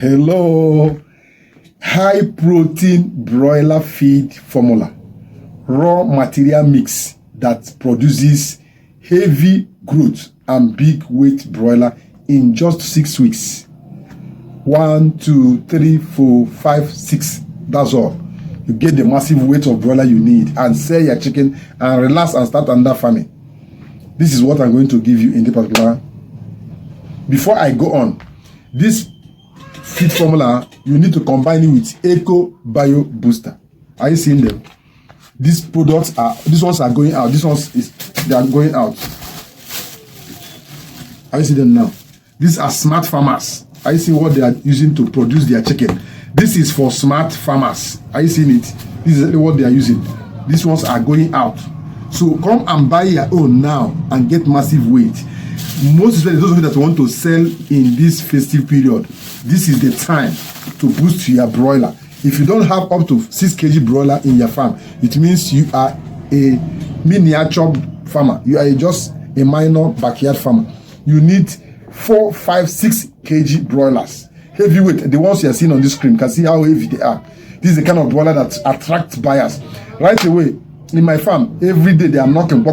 Hello, high protein broiler feed formula, raw material mix that produces heavy growth and big weight broiler in just 6 weeks. 1, 2, 3, 4, 5, 6. That's all. You get the massive weight of broiler you need and sell your chicken and relax and start under farming. This is what I'm going to give you in the particular. Before I go on, this feed formula, you need to combine it with Eco Bio Booster. Are you seeing them? These products these ones are going out. They are going out. Are you seeing them now? These are smart farmers. Are you seeing what they are using to produce their chicken? This is for smart farmers. Are you seeing it? This is what they are using. These ones are going out. So come and buy your own now and get massive weight. Most especially those of you that want to sell in this festive period, this is the time to boost your broiler. If you don't have up to 6 kg broiler in your farm, it means you are a miniature farmer. You are just a minor backyard farmer. You need 4, 5, 6 kg broilers. Heavyweight, the ones you are seeing on this screen, can see how heavy they are. This is the kind of broiler that attracts buyers. Right away, in my farm, every day they are knocking,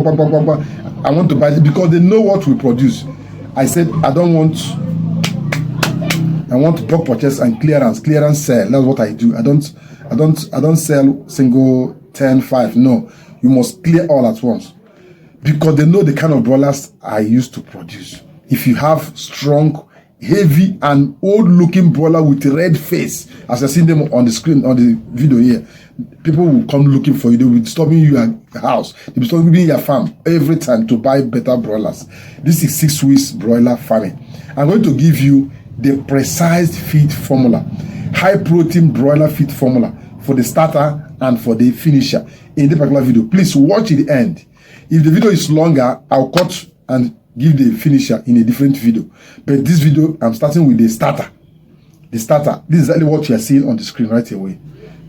I want to buy it because they know what we produce. I said, I want bulk purchase and clearance sell. That's what I do. I don't sell single 10, 5. No, you must clear all at once because they know the kind of broilers I used to produce. If you have strong, heavy and old looking broiler with a red face, as I see them on the screen, on the video here, people will come looking for you. They will be disturbing your house. They will be disturbing your farm every time to buy better broilers. This is 6 weeks broiler farming. I'm going to give you the precise feed formula, high protein broiler feed formula for the starter and for the finisher in the particular video. Please watch it the end. If the video is longer, I'll cut and give the finisher in a different video. But this video, I'm starting with the starter. The starter, this is exactly what you are seeing on the screen right away.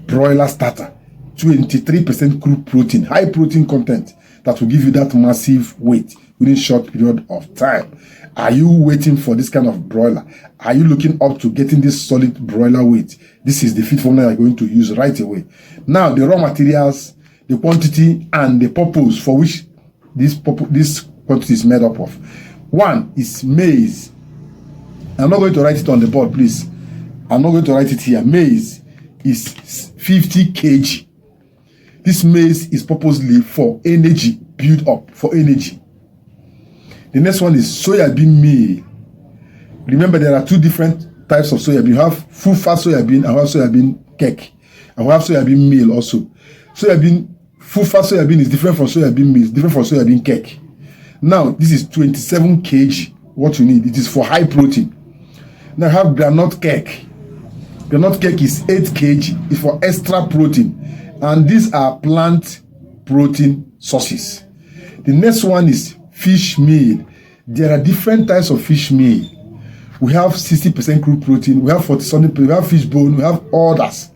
Broiler starter, 23% crude protein, high protein content that will give you that massive weight within a short period of time. Are you waiting for this kind of broiler? Are you looking up to getting this solid broiler weight? This is the feed formula you're going to use right away. Now, the raw materials, the quantity, and the purpose for which this quantity is made up of. One is maize. I'm not going to write it on the board, please. I'm not going to write it here. Maize is 50 kg. This maize is purposely for energy, build up for energy. The next one is soybean meal. Remember, there are 2 different types of soybean. You have full fat soybean and have soybean cake. And we have soybean meal also. Full fat soybean is different from soybean meal, different from soybean cake. Now, this is 27 kg, what you need. It is for high protein. Now, I have granite cake. Granite cake is 8 kg. It's for extra protein. And these are plant protein sources. The next one is fish meal. There are different types of fish meal. We have 60% crude protein. We have 40%. We have fish bone. We have others.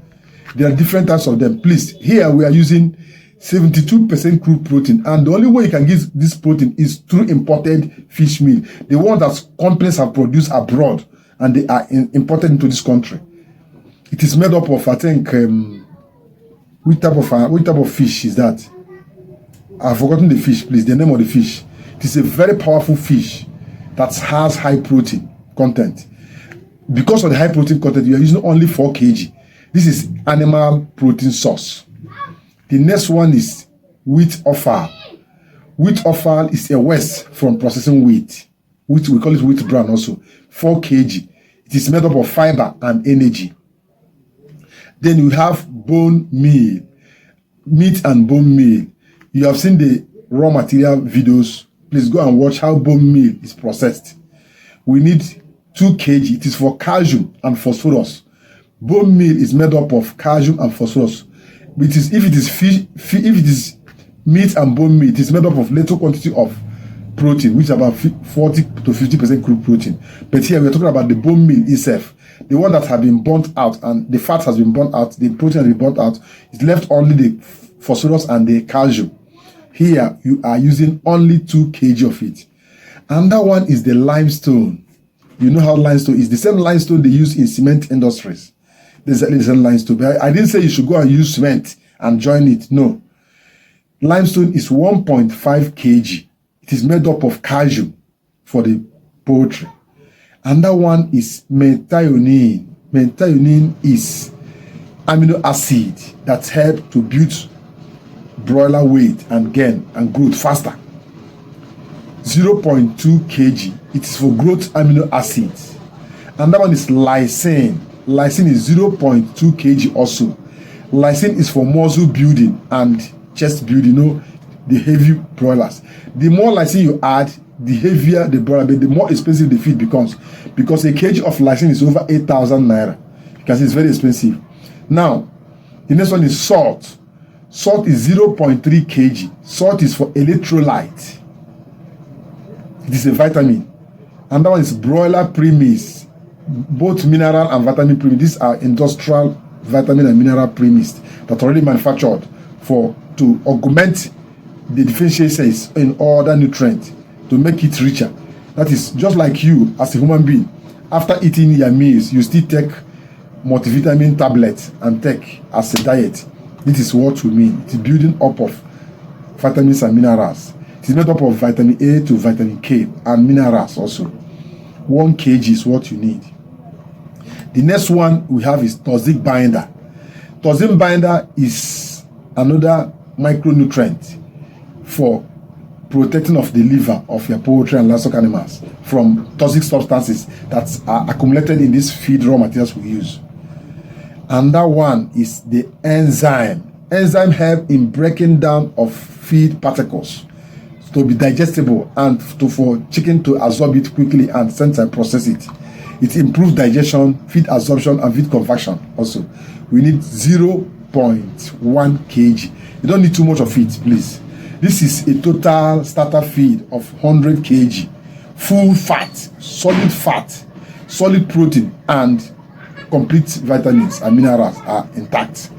There are different types of them. Please, here we are using 72% crude protein, and the only way you can get this protein is through imported fish meal, the one that companies have produced abroad and they are imported into this country. It is made up of, I think, which type of fish is that? I've forgotten the fish, please, the name of the fish. It is a very powerful fish that has high protein content. Because of the high protein content, you are using only 4 kg. This is animal protein source. The next one is wheat offal. Wheat offal is a waste from processing wheat, which we call it wheat bran also. 4 kg. It is made up of fiber and energy. Then you have bone meal, meat and bone meal. You have seen the raw material videos. Please go and watch how bone meal is processed. We need 2 kg. It is for calcium and phosphorus. Bone meal is made up of calcium and phosphorus. If it is meat and bone meat, it is made up of little quantity of protein, which is about 40 to 50% crude protein. But here we are talking about the bone meal itself, the one that has been burnt out and the fat has been burnt out, the protein has been burnt out. It's left only the phosphorus and the calcium. Here you are using only 2 kg of it. Another one is the limestone. You know how limestone is. The same limestone they use in cement industries. There's the same limestone. But I didn't say you should go and use cement and join it. No. Limestone is 1.5 kg. It is made up of calcium for the poultry. And that one is methionine. Methionine is amino acid that help to build broiler weight and gain and growth faster. 0.2 kg. It is for growth amino acids. And that one is lysine. Lysine is 0.2 kg also. Lysine is for muscle building and chest building. You know, the heavy broilers. The more lysine you add, the heavier the broiler, but the more expensive the feed becomes. Because a kg of lysine is over 8,000 naira. Because it's very expensive. Now, the next one is salt. Salt is 0.3 kg. Salt is for electrolyte. It is a vitamin. And that one is broiler premix. Both mineral and vitamin premix. These are industrial vitamin and mineral premix that are already manufactured to augment the deficiencies in other nutrients to make it richer. That is just like you as a human being. After eating your meals, you still take multivitamin tablets and take as a diet. This is what we mean. It is building up of vitamins and minerals. It is made up of vitamin A to vitamin K and minerals also. 1 kg is what you need. The next one we have is toxic binder. Toxic binder is another micronutrient for protecting of the liver of your poultry and livestock animals from toxic substances that are accumulated in these feed raw materials we use. And that one is the enzyme. Enzyme help in breaking down of feed particles to be digestible and for chicken to absorb it quickly and sense and process it. It improves digestion, feed absorption, and feed conversion also. We need 0.1 kg. You don't need too much of it, please. This is a total starter feed of 100 kg. Full fat, solid protein, and complete vitamins and minerals are intact.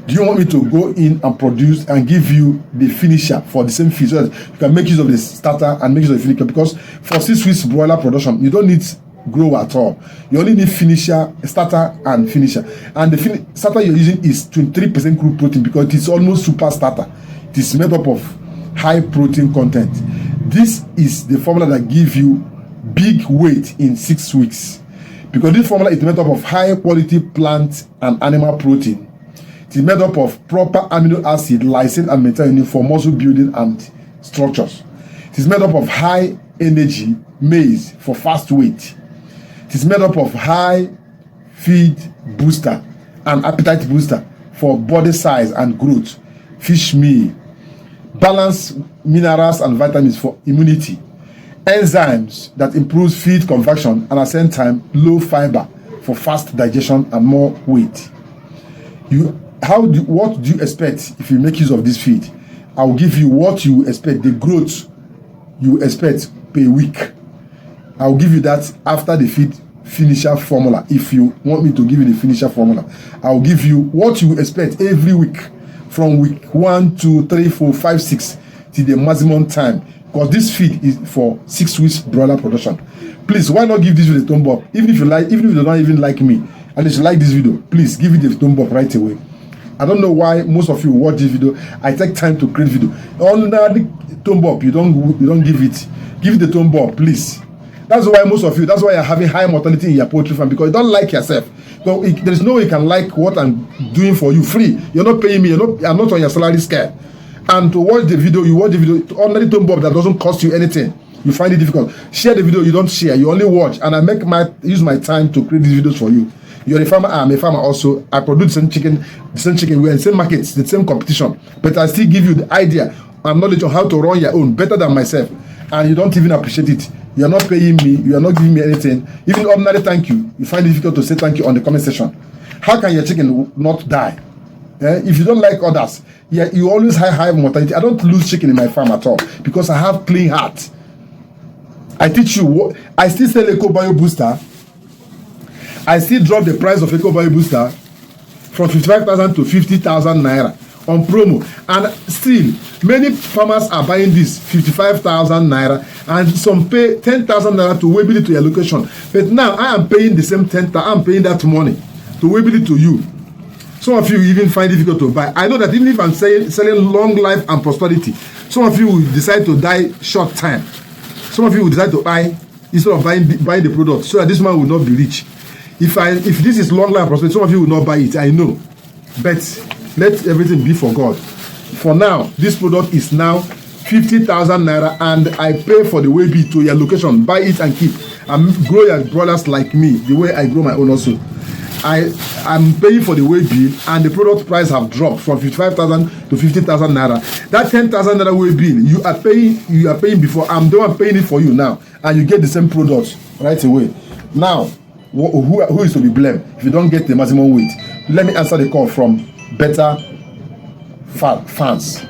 Do you want me to go in and produce and give you the finisher for the same feed so that you can make use of the starter and make use of the finisher? Because for 6 weeks broiler production, you don't need grower at all. You only need finisher, starter, and finisher. And the starter you're using is 23% crude protein because it is almost super starter. It is made up of high protein content. This is the formula that gives you big weight in 6 weeks. Because this formula is made up of high quality plant and animal protein. It is made up of proper amino acid, lysine, and methionine for muscle building and structures. It is made up of high energy maize for fast weight. It is made up of high feed booster and appetite booster for body size and growth. Fish meal. Balanced minerals and vitamins for immunity. Enzymes that improves feed conversion and at the same time low fiber for fast digestion and more weight. What do you expect if you make use of this feed? I will give you what you expect, the growth you expect per week. I will give you that after the feed finisher formula. If you want me to give you the finisher formula, I will give you what you expect every week from week 1, 2, 3, 4, 5, 6 till the maximum time. Because this feed is for 6 weeks broiler production. Please, why not give this video a thumb up? Even if you don't even like me, and if you like this video, please give it a thumb up right away. I don't know why most of you watch this video. I take time to create video. Under the thumb up, you don't give it. Give it a thumb up, please. That's why that's why you're having high mortality in your poultry farm, because you don't like yourself. So there is no way you can like what I'm doing for you free. You're not paying me. I'm not on your salary scale. And to watch the video, you watch the video under the thumb up that doesn't cost you anything. You find it difficult. Share the video, you don't share. You only watch. And I use my time to create these videos for you. You're a farmer, I'm a farmer also. I produce the same chicken. We're in the same markets, the same competition. But I still give you the idea and knowledge on how to run your own better than myself. And you don't even appreciate it. You're not paying me. You are not giving me anything. Even ordinary thank you. You find it difficult to say thank you on the comment section. How can your chicken not die? If you don't like others, you always have high mortality. I don't lose chicken in my farm at all because I have clean heart. I teach you what I still sell Eco Bio Booster. I still drop the price of Eco Bio Booster from 55,000 to 50,000 naira. on promo, and still many farmers are buying this 55,000 naira, and some pay 10,000 naira to Weebly to your location. But now I am paying the same 10,000. I'm paying that money to Weebly to you. Some of you even find it difficult to buy. I know that even if I'm selling long life and prosperity, some of you will decide to die short time. Some of you will decide to buy instead of buying the product, so that this man will not be rich. If this is long life and prosperity, some of you will not buy it. I know, but let everything be for God. For now, this product is now 50,000 naira, and I pay for the Weebly to your location. Buy it and keep, and grow your brothers like me the way I grow my own also. I'm paying for the Weebly, and the product price have dropped from 55,000 to 50,000 naira. That 10,000 naira Weebly you are paying before. I'm the one paying it for you now, and you get the same product right away. Now, who is to be blamed if you don't get the maximum weight? Let me answer the call from Better Fans.